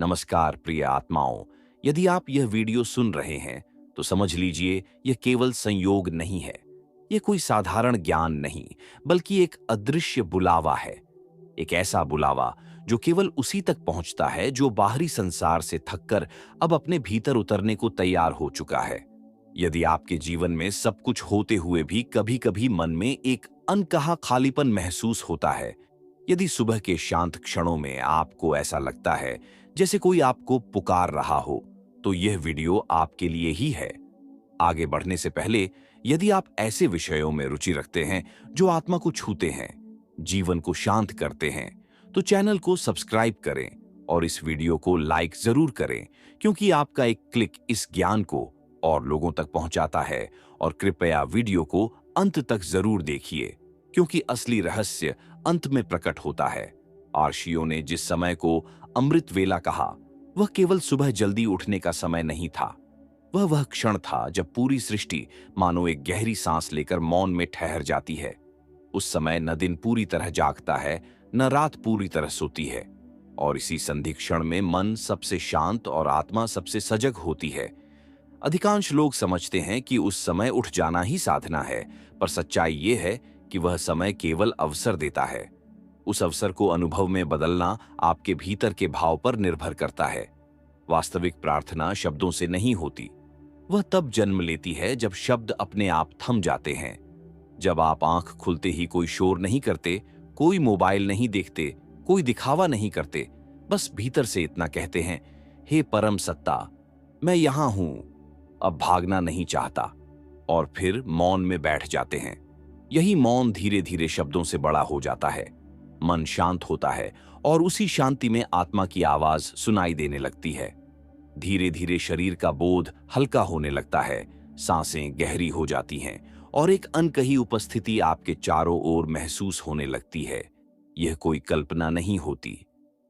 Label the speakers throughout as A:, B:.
A: नमस्कार प्रिय आत्माओं। यदि आप यह वीडियो सुन रहे हैं तो समझ लीजिए यह केवल संयोग नहीं है। यह कोई साधारण ज्ञान नहीं, बल्कि एक अदृश्य बुलावा है। एक ऐसा बुलावा जो केवल उसी तक पहुंचता है जो बाहरी संसार से थककर अब अपने भीतर उतरने को तैयार हो चुका है। यदि आपके जीवन में सब कुछ होते हुए भी कभी-कभी मन में एक अनकहा खालीपन महसूस होता है, यदि सुबह के शांत क्षणों में आपको ऐसा लगता है जैसे कोई आपको पुकार रहा हो, तो यह वीडियो आपके लिए ही है। आगे बढ़ने से पहले, यदि आप ऐसे विषयों में रुचि रखते हैं जो आत्मा को छूते हैं, जीवन को शांत करते हैं, तो चैनल को सब्सक्राइब करें और इस वीडियो को लाइक जरूर करें, क्योंकि आपका एक क्लिक इस ज्ञान को और लोगों तक पहुंचाता है। और कृपया वीडियो को अंत तक जरूर देखिए, क्योंकि असली रहस्य अंत में प्रकट होता है। आर्षियों ने जिस समय को अमृत वेला कहा, वह केवल सुबह जल्दी उठने का समय नहीं था। वह क्षण था जब पूरी सृष्टि मानो एक गहरी सांस लेकर मौन में ठहर जाती है। उस समय न दिन पूरी तरह जागता है, न रात पूरी तरह सोती है, और इसी संधि क्षण में मन सबसे शांत और आत्मा सबसे सजग होती है। अधिकांश लोग समझते हैं कि उस समय उठ जाना ही साधना है, पर सच्चाई ये है कि वह समय केवल अवसर देता है। उस अवसर को अनुभव में बदलना आपके भीतर के भाव पर निर्भर करता है। वास्तविक प्रार्थना शब्दों से नहीं होती। वह तब जन्म लेती है जब शब्द अपने आप थम जाते हैं। जब आप आंख खुलते ही कोई शोर नहीं करते, कोई मोबाइल नहीं देखते, कोई दिखावा नहीं करते, बस भीतर से इतना कहते हैं, हे परम सत्ता, मैं यहां हूं, अब भागना नहीं चाहता, और फिर मौन में बैठ जाते हैं। यही मौन धीरे धीरे शब्दों से बड़ा हो जाता है। मन शांत होता है और उसी शांति में आत्मा की आवाज सुनाई देने लगती है। धीरे धीरे शरीर का बोध हल्का होने लगता है, सांसें गहरी हो जाती हैं और एक अनकही उपस्थिति आपके चारों ओर महसूस होने लगती है। यह कोई कल्पना नहीं होती।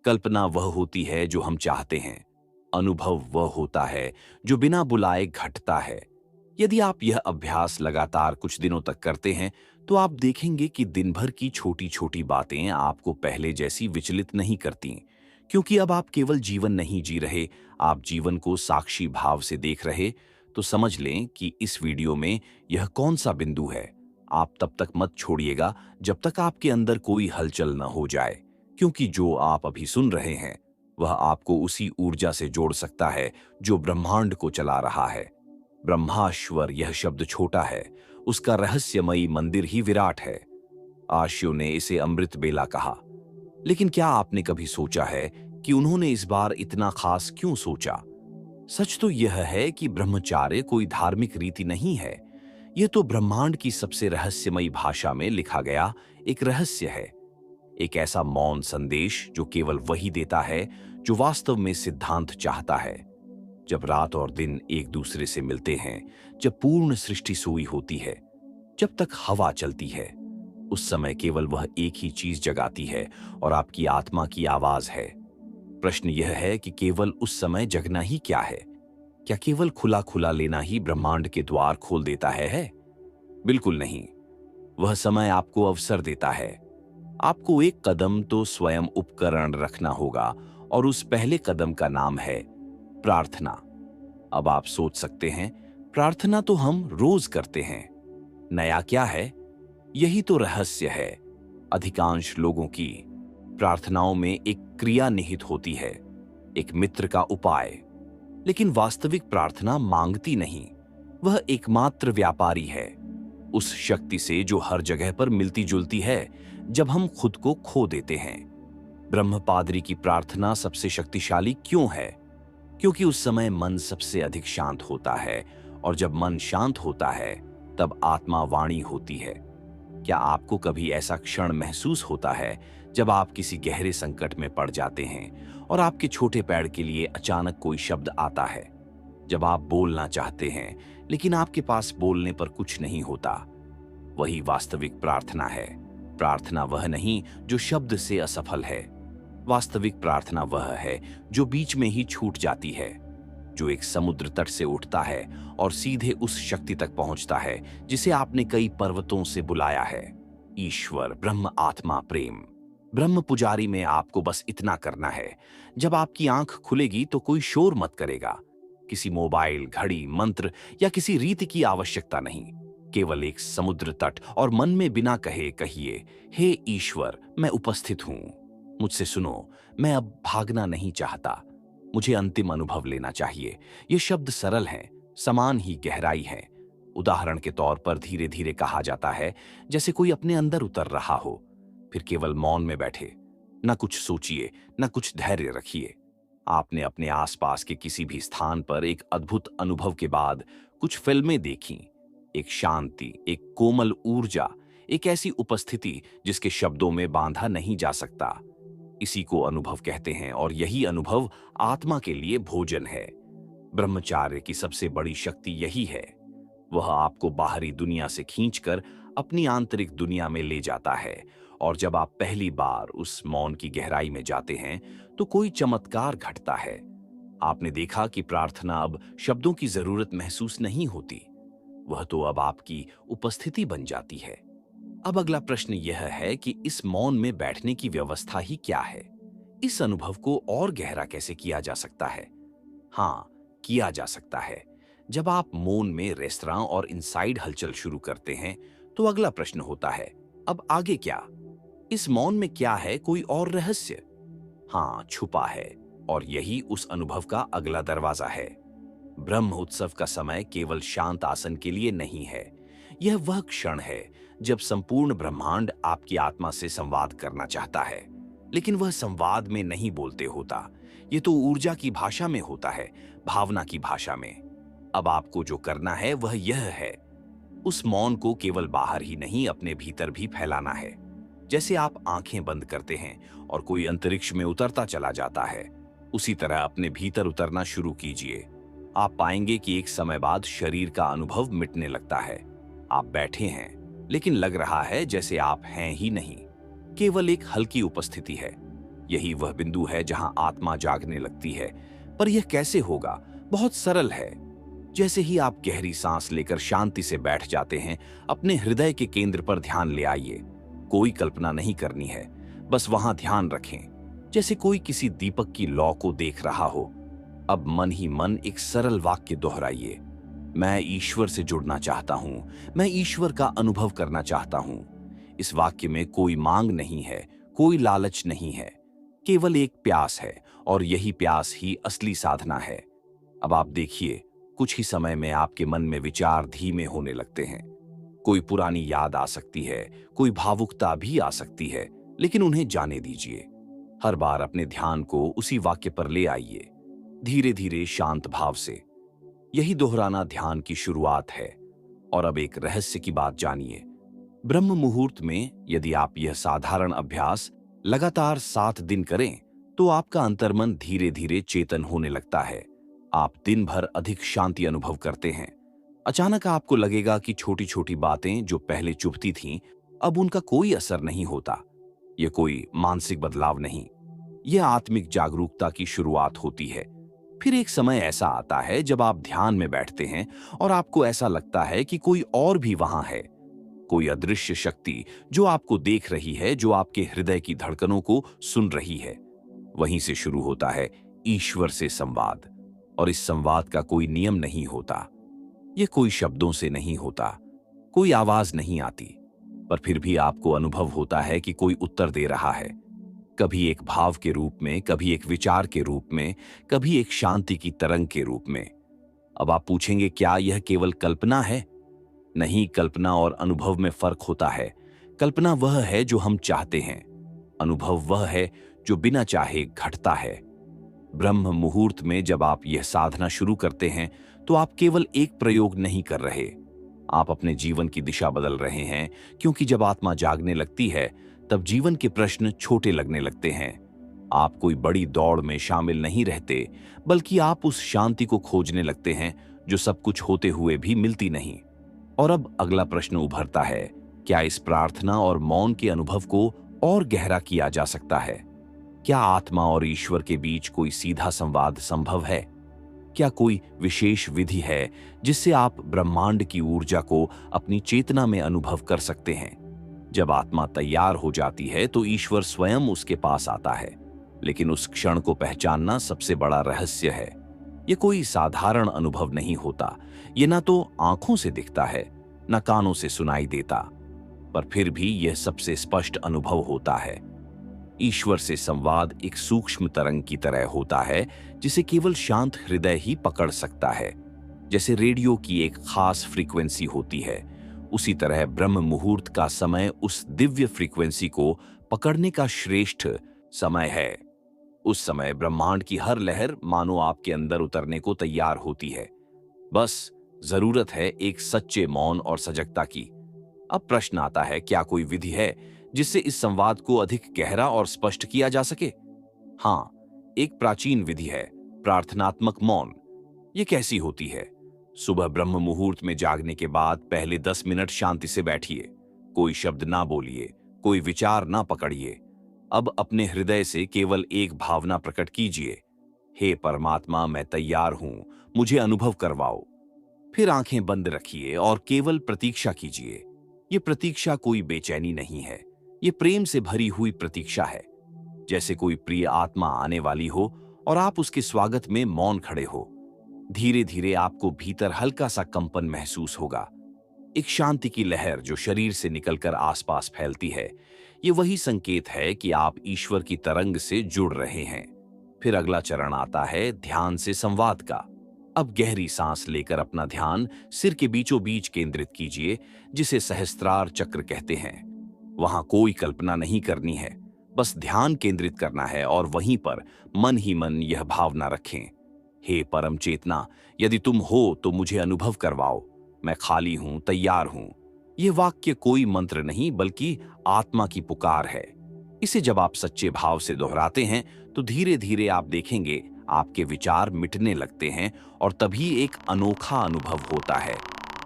A: कल्पना वह होती है जो हम चाहते हैं। अनुभव वह होता है जो बिना बुलाए घटता है। यदि आप यह अभ्यास लगातार कुछ दिनों तक करते हैं, तो आप देखेंगे कि दिन भर की छोटी छोटी बातें आपको पहले जैसी विचलित नहीं करती, क्योंकि अब आप केवल जीवन नहीं जी रहे, आप जीवन को साक्षी भाव से देख रहे। तो समझ लें कि इस वीडियो में यह कौन सा बिंदु है। आप तब तक मत छोड़िएगा जब तक आपके अंदर कोई हलचल न हो जाए, क्योंकि जो आप अभी सुन रहे हैं वह आपको उसी ऊर्जा से जोड़ सकता है जो ब्रह्मांड को चला रहा है। ब्रह्माश्वर यह शब्द छोटा है, उसका रहस्यमयी मंदिर ही विराट है। आर्षियों ने इसे अमृत बेला कहा। लेकिन क्या आपने कभी सोचा है कि उन्होंने इस बार इतना खास क्यों सोचा? सच तो यह है कि ब्रह्मचार्य कोई धार्मिक रीति नहीं है। यह तो ब्रह्मांड की सबसे रहस्यमयी भाषा में लिखा गया एक रहस्य है। एक ऐसा मौन संदेश जो केवल वही देता है जो वास्तव में सिद्धांत चाहता है। जब रात और दिन एक दूसरे से मिलते हैं, जब पूर्ण सृष्टि सोई होती है, जब तक हवा चलती है, उस समय केवल वह एक ही चीज जगाती है, और आपकी आत्मा की आवाज है। प्रश्न यह है कि केवल उस समय जगना ही क्या है? क्या केवल खुला खुला लेना ही ब्रह्मांड के द्वार खोल देता है? बिल्कुल नहीं। वह समय आपको अवसर देता है। आपको एक कदम तो स्वयं उपकरण रखना होगा, और उस पहले कदम का नाम है प्रार्थना। अब आप सोच सकते हैं, प्रार्थना तो हम रोज करते हैं, नया क्या है? यही तो रहस्य है। अधिकांश लोगों की प्रार्थनाओं में एक क्रिया निहित होती है, एक मित्र का उपाय। लेकिन वास्तविक प्रार्थना मांगती नहीं, वह एकमात्र व्यापारी है, उस शक्ति से जो हर जगह पर मिलती जुलती है जब हम खुद को खो देते हैं। ब्रह्मपादरी की प्रार्थना सबसे शक्तिशाली क्यों है? क्योंकि उस समय मन सबसे अधिक शांत होता है, और जब मन शांत होता है तब आत्मा वाणी होती है। क्या आपको कभी ऐसा क्षण महसूस होता है जब आप किसी गहरे संकट में पड़ जाते हैं और आपके छोटे पैर के लिए अचानक कोई शब्द आता है? जब आप बोलना चाहते हैं लेकिन आपके पास बोलने पर कुछ नहीं होता, वही वास्तविक प्रार्थना है। प्रार्थना वह नहीं जो शब्द से असफल है। वास्तविक प्रार्थना वह है जो बीच में ही छूट जाती है, जो एक समुद्र तट से उठता है और सीधे उस शक्ति तक पहुंचता है जिसे आपने कई पर्वतों से बुलाया है। ईश्वर, ब्रह्म, आत्मा, प्रेम। ब्रह्म पुजारी में आपको बस इतना करना है, जब आपकी आंख खुलेगी तो कोई शोर मत करेगा। किसी मोबाइल, घड़ी, मंत्र या किसी रीति की आवश्यकता नहीं। केवल एक समुद्र तट और मन में बिना कहे कहिए, हे ईश्वर, मैं उपस्थित हूं, मुझसे सुनो, मैं अब भागना नहीं चाहता, मुझे अंतिम अनुभव लेना चाहिए। ये शब्द सरल हैं, समान ही गहराई है। उदाहरण के तौर पर धीरे धीरे कहा जाता है, जैसे कोई अपने अंदर उतर रहा हो। फिर केवल मौन में बैठे, न कुछ सोचिए, न कुछ धैर्य रखिए। आपने अपने आसपास के किसी भी स्थान पर एक अद्भुत अनुभव के बाद कुछ फिल्में देखी, एक शांति, एक कोमल ऊर्जा, एक ऐसी उपस्थिति जिसके शब्दों में बांधा नहीं जा सकता। इसी को अनुभव कहते हैं और यही अनुभव आत्मा के लिए भोजन है। ब्रह्मचार्य की सबसे बड़ी शक्ति यही है। वह आपको बाहरी दुनिया से खींचकर अपनी आंतरिक दुनिया में ले जाता है। और जब आप पहली बार उस मौन की गहराई में जाते हैं तो कोई चमत्कार घटता है। आपने देखा कि प्रार्थना अब शब्दों की जरूरत महसूस नहीं होती, वह तो अब आपकी उपस्थिति बन जाती है। अब अगला प्रश्न यह है कि इस मौन में बैठने की व्यवस्था ही क्या है? इस अनुभव को और गहरा कैसे किया जा सकता है? हाँ, किया जा सकता है। जब आप मौन में रेस्तरां और इनसाइड हलचल शुरू करते हैं तो अगला प्रश्न होता है, अब आगे क्या? इस मौन में क्या है? कोई और रहस्य? हाँ, छुपा है। और यही उस अनुभव का अगला दरवाजा है। ब्रह्म उत्सव का समय केवल शांत आसन के लिए नहीं है। यह वह क्षण है जब संपूर्ण ब्रह्मांड आपकी आत्मा से संवाद करना चाहता है, लेकिन वह संवाद में नहीं बोलते होता। ये तो ऊर्जा की भाषा में होता है, भावना की भाषा में। अब आपको जो करना है वह यह है, उस मौन को केवल बाहर ही नहीं, अपने भीतर भी फैलाना है। जैसे आप आंखें बंद करते हैं और कोई अंतरिक्ष में उतरता चला जाता है, उसी तरह अपने भीतर उतरना शुरू कीजिए। आप पाएंगे कि एक समय बाद शरीर का अनुभव मिटने लगता है। आप बैठे हैं, लेकिन लग रहा है जैसे आप हैं ही नहीं, केवल एक हल्की उपस्थिति है। यही वह बिंदु है जहां आत्मा जागने लगती है। पर यह कैसे होगा? बहुत सरल है। जैसे ही आप गहरी सांस लेकर शांति से बैठ जाते हैं, अपने हृदय के केंद्र पर ध्यान ले आइए। कोई कल्पना नहीं करनी है, बस वहां ध्यान रखें, जैसे कोई किसी दीपक की लौ को देख रहा हो। अब मन ही मन एक सरल वाक्य दोहराइए, मैं ईश्वर से जुड़ना चाहता हूं, मैं ईश्वर का अनुभव करना चाहता हूं। इस वाक्य में कोई मांग नहीं है, कोई लालच नहीं है, केवल एक प्यास है, और यही प्यास ही असली साधना है। अब आप देखिए, कुछ ही समय में आपके मन में विचार धीमे होने लगते हैं। कोई पुरानी याद आ सकती है, कोई भावुकता भी आ सकती है, लेकिन उन्हें जाने दीजिए। हर बार अपने ध्यान को उसी वाक्य पर ले आइए, धीरे धीरे, शांत भाव से। यही दोहराना ध्यान की शुरुआत है। और अब एक रहस्य की बात जानिए। ब्रह्म मुहूर्त में यदि आप यह साधारण अभ्यास लगातार 7 दिन करें तो आपका अंतर्मन धीरे धीरे चेतन होने लगता है। आप दिन भर अधिक शांति अनुभव करते हैं। अचानक आपको लगेगा कि छोटी छोटी बातें जो पहले चुभती थीं, अब उनका कोई असर नहीं होता। यह कोई मानसिक बदलाव नहीं, यह आत्मिक जागरूकता की शुरुआत होती है। फिर एक समय ऐसा आता है जब आप ध्यान में बैठते हैं और आपको ऐसा लगता है कि कोई और भी वहां है, कोई अदृश्य शक्ति जो आपको देख रही है, जो आपके हृदय की धड़कनों को सुन रही है। वहीं से शुरू होता है ईश्वर से संवाद। और इस संवाद का कोई नियम नहीं होता, यह कोई शब्दों से नहीं होता, कोई आवाज नहीं आती, पर फिर भी आपको अनुभव होता है कि कोई उत्तर दे रहा है। कभी एक भाव के रूप में, कभी एक विचार के रूप में, कभी एक शांति की तरंग के रूप में। अब आप पूछेंगे, क्या यह केवल कल्पना है? नहीं, कल्पना और अनुभव में फर्क होता है। कल्पना वह है जो हम चाहते हैं, अनुभव वह है जो बिना चाहे घटता है। ब्रह्म मुहूर्त में जब आप यह साधना शुरू करते हैं तो आप केवल एक प्रयोग नहीं कर रहे, आप अपने जीवन की दिशा बदल रहे हैं। क्योंकि जब आत्मा जागने लगती है तब जीवन के प्रश्न छोटे लगने लगते हैं। आप कोई बड़ी दौड़ में शामिल नहीं रहते, बल्कि आप उस शांति को खोजने लगते हैं जो सब कुछ होते हुए भी मिलती नहीं। और अब अगला प्रश्न उभरता है, क्या इस प्रार्थना और मौन के अनुभव को और गहरा किया जा सकता है? क्या आत्मा और ईश्वर के बीच कोई सीधा संवाद संभव है? क्या कोई विशेष विधि है जिससे आप ब्रह्मांड की ऊर्जा को अपनी चेतना में अनुभव कर सकते हैं? जब आत्मा तैयार हो जाती है तो ईश्वर स्वयं उसके पास आता है, लेकिन उस क्षण को पहचानना सबसे बड़ा रहस्य है। यह कोई साधारण अनुभव नहीं होता। यह ना तो आंखों से दिखता है, ना कानों से सुनाई देता, पर फिर भी यह सबसे स्पष्ट अनुभव होता है। ईश्वर से संवाद एक सूक्ष्म तरंग की तरह होता है, जिसे केवल शांत हृदय ही पकड़ सकता है। जैसे रेडियो की एक खास फ्रीक्वेंसी होती है, उसी तरह ब्रह्म मुहूर्त का समय उस दिव्य फ्रीक्वेंसी को पकड़ने का श्रेष्ठ समय है। उस समय ब्रह्मांड की हर लहर मानो आपके अंदर उतरने को तैयार होती है। बस जरूरत है एक सच्चे मौन और सजगता की। अब प्रश्न आता है, क्या कोई विधि है जिससे इस संवाद को अधिक गहरा और स्पष्ट किया जा सके? हाँ, एक प्राचीन विधि है, प्रार्थनात्मक मौन। ये कैसी होती है? सुबह ब्रह्म मुहूर्त में जागने के बाद पहले 10 मिनट शांति से बैठिए। कोई शब्द ना बोलिए, कोई विचार ना पकड़िए। अब अपने हृदय से केवल एक भावना प्रकट कीजिए, हे परमात्मा, मैं तैयार हूं, मुझे अनुभव करवाओ। फिर आंखें बंद रखिए और केवल प्रतीक्षा कीजिए। ये प्रतीक्षा कोई बेचैनी नहीं है, ये प्रेम से भरी हुई प्रतीक्षा है। जैसे कोई प्रिय आत्मा आने वाली हो और आप उसके स्वागत में मौन खड़े हो। धीरे धीरे आपको भीतर हल्का सा कंपन महसूस होगा, एक शांति की लहर जो शरीर से निकलकर आसपास फैलती है। ये वही संकेत है कि आप ईश्वर की तरंग से जुड़ रहे हैं। फिर अगला चरण आता है ध्यान से संवाद का। अब गहरी सांस लेकर अपना ध्यान सिर के बीचों बीच केंद्रित कीजिए, जिसे सहस्त्रार चक्र कहते हैं। वहां कोई कल्पना नहीं करनी है, बस ध्यान केंद्रित करना है और वहीं पर मन ही मन यह भावना रखें, हे परम चेतना, यदि तुम हो तो मुझे अनुभव करवाओ। मैं खाली हूं, तैयार हूं। यह वाक्य कोई मंत्र नहीं बल्कि आत्मा की पुकार है। इसे जब आप सच्चे भाव से दोहराते हैं तो धीरे धीरे आप देखेंगे आपके विचार मिटने लगते हैं और तभी एक अनोखा अनुभव होता है,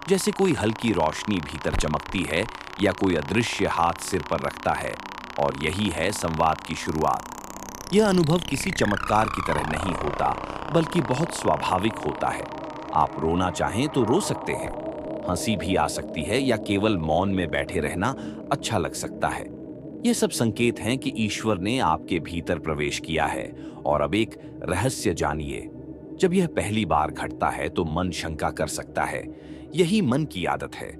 A: जैसे कोई हल्की रोशनी भीतर चमकती है या कोई अदृश्य हाथ सिर पर रखता है। और यही है संवाद की शुरुआत। यह अनुभव किसी चमत्कार की तरह नहीं होता, बल्कि बहुत स्वाभाविक होता है। आप रोना चाहें तो रो सकते हैं, हंसी भी आ सकती है या केवल मौन में बैठे रहना अच्छा लग सकता है। ये सब संकेत हैं कि ईश्वर ने आपके भीतर प्रवेश किया है। और अब एक रहस्य जानिए, जब यह पहली बार घटता है तो मन शंका कर सकता है, यही मन की आदत है।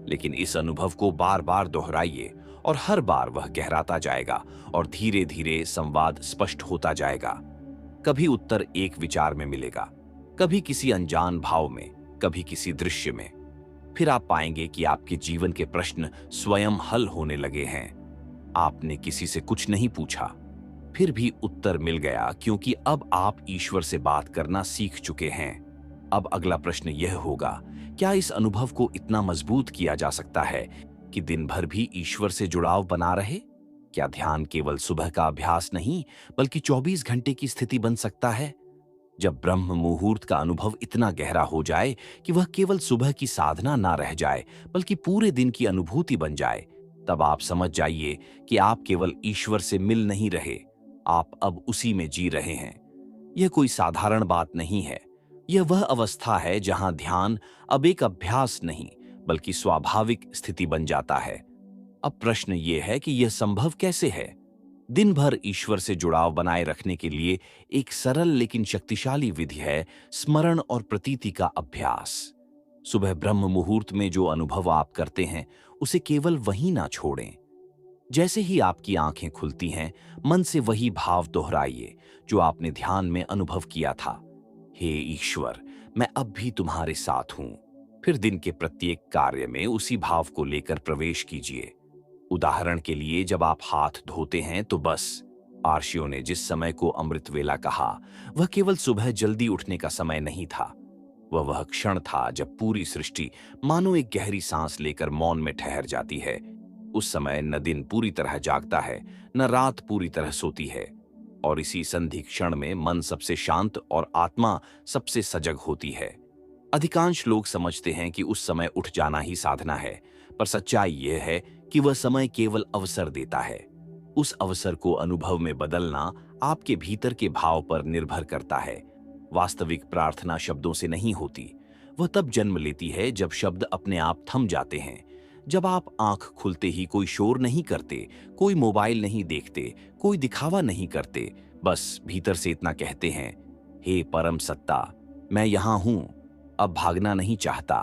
A: लेकिन इस अनुभव को बार बार दोहराइए और हर बार वह गहराता जाएगा और धीरे धीरे संवाद स्पष्ट होता जाएगा। कभी उत्तर एक विचार में मिलेगा, कभी किसी अनजान भाव में, कभी किसी दृश्य में। फिर आप पाएंगे कि आपके जीवन के प्रश्न स्वयं हल होने लगे हैं। आपने किसी से कुछ नहीं पूछा, फिर भी उत्तर मिल गया, क्योंकि अब आप ईश्वर से बात करना सीख चुके हैं। अब अगला प्रश्न यह होगा, क्या इस अनुभव को इतना मजबूत किया जा सकता है कि दिन भर भी ईश्वर से जुड़ाव बना रहे? क्या ध्यान केवल सुबह का अभ्यास नहीं, बल्कि 24 घंटे की स्थिति बन सकता है? जब ब्रह्म मुहूर्त का अनुभव इतना गहरा हो जाए कि वह केवल सुबह की साधना ना रह जाए, बल्कि पूरे दिन की अनुभूति बन जाए, तब आप समझ जाइए कि आप केवल ईश्वर से मिल नहीं रहे, आप अब उसी में जी रहे हैं। यह कोई साधारण बात नहीं है। यह वह अवस्था है जहां ध्यान अब एक अभ्यास नहीं, बल्कि स्वाभाविक स्थिति बन जाता है। अब प्रश्न यह है कि यह संभव कैसे है? दिन भर ईश्वर से जुड़ाव बनाए रखने के लिए एक सरल लेकिन शक्तिशाली विधि है स्मरण और प्रतीति का अभ्यास। सुबह ब्रह्म मुहूर्त में जो अनुभव आप करते हैं, उसे केवल वहीं ना छोड़ें। जैसे ही आपकी आंखें खुलती हैं, मन से वही भाव दोहराइए जो आपने ध्यान में अनुभव किया था, हे ईश्वर, मैं अब भी तुम्हारे साथ हूं। फिर दिन के प्रत्येक कार्य में उसी भाव को लेकर प्रवेश कीजिए। उदाहरण के लिए, जब आप हाथ धोते हैं तो बस आर्षियों ने जिस समय को अमृत वेला कहा, वह केवल सुबह जल्दी उठने का समय नहीं था। वह क्षण था जब पूरी सृष्टि मानो एक गहरी सांस लेकर मौन में ठहर जाती है। उस समय न दिन पूरी तरह जागता है, न रात पूरी तरह सोती है, और इसी संधि क्षण में मन सबसे शांत और आत्मा सबसे सजग होती है। अधिकांश लोग समझते हैं कि उस समय उठ जाना ही साधना है, पर सच्चाई यह है कि वह समय केवल अवसर देता है। उस अवसर को अनुभव में बदलना आपके भीतर के भाव पर निर्भर करता है। वास्तविक प्रार्थना शब्दों से नहीं होती, वह तब जन्म लेती है जब शब्द अपने आप थम जाते हैं, जब आप आंख खुलते ही कोई शोर नहीं करते, कोई मोबाइल नहीं देखते, कोई दिखावा नहीं करते, बस भीतर से इतना कहते हैं, हे परम सत्ता, मैं यहां हूं, अब भागना नहीं चाहता,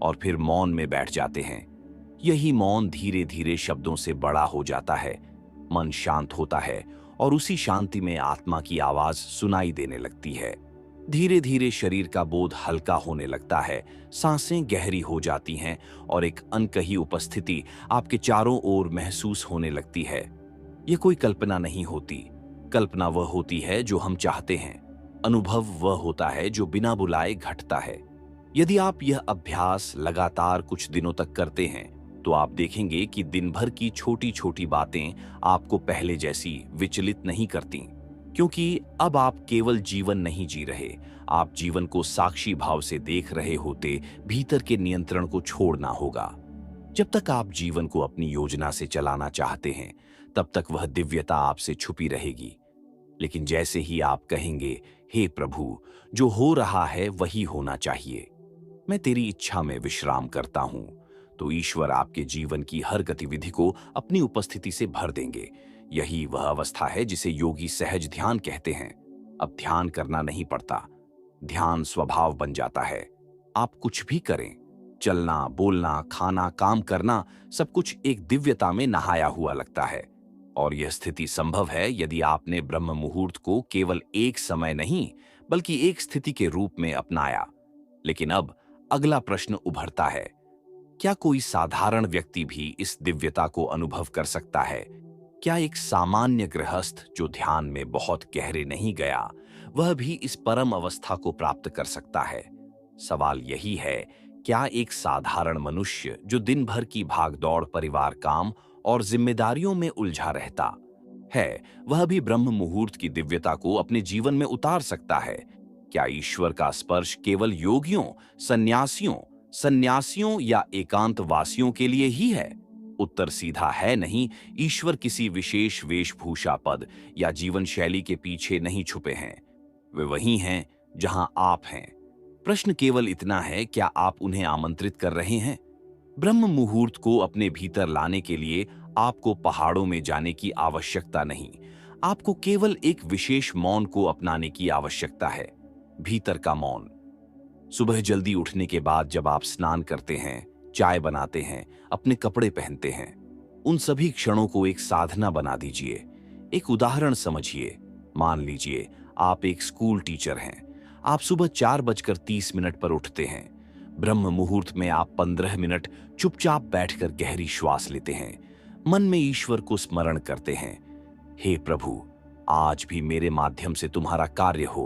A: और फिर मौन में बैठ जाते हैं। यही मौन धीरे धीरे शब्दों से बड़ा हो जाता है, मन शांत होता है और उसी शांति में आत्मा की आवाज सुनाई देने लगती है। धीरे धीरे शरीर का बोध हल्का होने लगता है, सांसें गहरी हो जाती हैं और एक अनकही उपस्थिति आपके चारों ओर महसूस होने लगती है। यह कोई कल्पना नहीं होती। कल्पना वह होती है जो हम चाहते हैं। अनुभव वह होता है जो बिना बुलाए घटता है। यदि आप यह अभ्यास लगातार कुछ दिनों तक करते हैं तो आप देखेंगे कि दिन भर की छोटी छोटी बातें आपको पहले जैसी विचलित नहीं करती, क्योंकि अब आप केवल जीवन नहीं जी रहे, आप जीवन को साक्षी भाव से देख रहे होते। भीतर के नियंत्रण को छोड़ना होगा। जब तक आप जीवन को अपनी योजना से चलाना चाहते हैं, तब तक वह दिव्यता आपसे छुपी रहेगी। लेकिन जैसे ही आप कहेंगे, हे प्रभु, जो हो रहा है वही होना चाहिए, मैं तेरी इच्छा में विश्राम करता हूं, तो ईश्वर आपके जीवन की हर गतिविधि को अपनी उपस्थिति से भर देंगे। यही वह अवस्था है जिसे योगी सहज ध्यान कहते हैं। अब ध्यान करना नहीं पड़ता, ध्यान स्वभाव बन जाता है। आप कुछ भी करें, चलना, बोलना, खाना, काम करना, सब कुछ एक दिव्यता में नहाया हुआ लगता है। और यह स्थिति संभव है यदि आपने ब्रह्म मुहूर्त को केवल एक समय नहीं, बल्कि एक स्थिति के रूप में अपनाया। लेकिन अब अगला प्रश्न उभरता है, क्या कोई साधारण व्यक्ति भी इस दिव्यता को अनुभव कर सकता है? क्या एक सामान्य गृहस्थ जो ध्यान में बहुत गहरे नहीं गया, वह भी इस परम अवस्था को प्राप्त कर सकता है? सवाल यही है, क्या एक साधारण मनुष्य जो दिन भर की भागदौड़, परिवार, काम और जिम्मेदारियों में उलझा रहता है, वह भी ब्रह्म मुहूर्त की दिव्यता को अपने जीवन में उतार सकता है? क्या ईश्वर का स्पर्श केवल योगियों, सन्यासियों या एकांतवासियों के लिए ही है? उत्तर सीधा है नहीं। ईश्वर किसी विशेष वेशभूषा, पद या जीवन शैली के पीछे नहीं छुपे हैं। वे वही हैं जहां आप हैं। प्रश्न केवल इतना है, क्या आप उन्हें आमंत्रित कर रहे हैं? ब्रह्म मुहूर्त को अपने भीतर लाने के लिए आपको पहाड़ों में जाने की आवश्यकता नहीं। आपको केवल एक विशेष मौन को अपनाने की आवश्यकता है। भीतर का मौन। सुबह जल्दी उठने के बाद जब आप स्नान करते हैं, चाय बनाते हैं, अपने कपड़े पहनते हैं, उन सभी क्षणों को एक साधना बना दीजिए। एक उदाहरण समझिए। मान लीजिए आप एक स्कूल टीचर हैं। आप सुबह 4:30 पर उठते हैं। ब्रह्म मुहूर्त में आप 15 मिनट चुपचाप बैठकर गहरी श्वास लेते हैं। मन में ईश्वर को स्मरण करते हैं, हे प्रभु, आज भी मेरे माध्यम से तुम्हारा कार्य हो।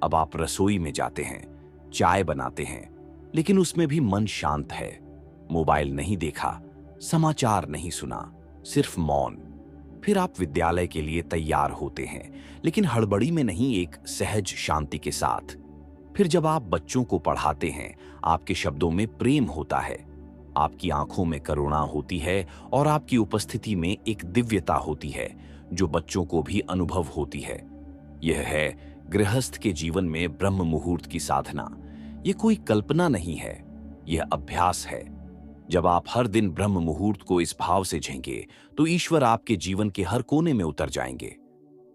A: अब आप रसोई में जाते हैं, चाय बनाते हैं, लेकिन उसमें भी मन शांत है। मोबाइल नहीं देखा, समाचार नहीं सुना, सिर्फ मौन। फिर आप विद्यालय के लिए तैयार होते हैं, लेकिन हड़बड़ी में नहीं, एक सहज शांति के साथ। फिर जब आप बच्चों को पढ़ाते हैं, आपके शब्दों में प्रेम होता है, आपकी आंखों में करुणा होती है और आपकी उपस्थिति में एक दिव्यता होती है जो बच्चों को भी अनुभव होती है। यह है गृहस्थ के जीवन में ब्रह्म मुहूर्त की साधना। यह कोई कल्पना नहीं है, यह अभ्यास है। जब आप हर दिन ब्रह्म मुहूर्त को इस भाव से झेंगे, तो ईश्वर आपके जीवन के हर कोने में उतर जाएंगे।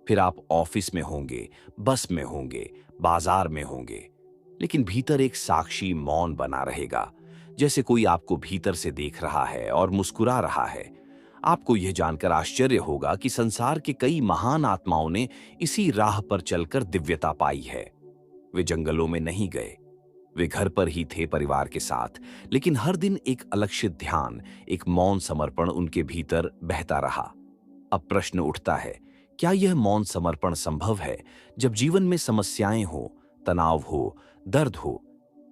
A: फिर आप ऑफिस में होंगे, बस में होंगे, बाजार में होंगे, लेकिन भीतर एक साक्षी मौन बना रहेगा, जैसे कोई आपको भीतर से देख रहा है और मुस्कुरा रहा है। आपको यह जानकर आश्चर्य होगा कि संसार के कई महान आत्माओं ने इसी राह पर चलकर दिव्यता पाई है। वे जंगलों में नहीं गए, वे घर पर ही थे परिवार के साथ, लेकिन हर दिन एक अलक्षित ध्यान, एक मौन समर्पण उनके भीतर बहता रहा। अब प्रश्न उठता है, क्या यह मौन समर्पण संभव है जब जीवन में समस्याएं हो, तनाव हो, दर्द हो?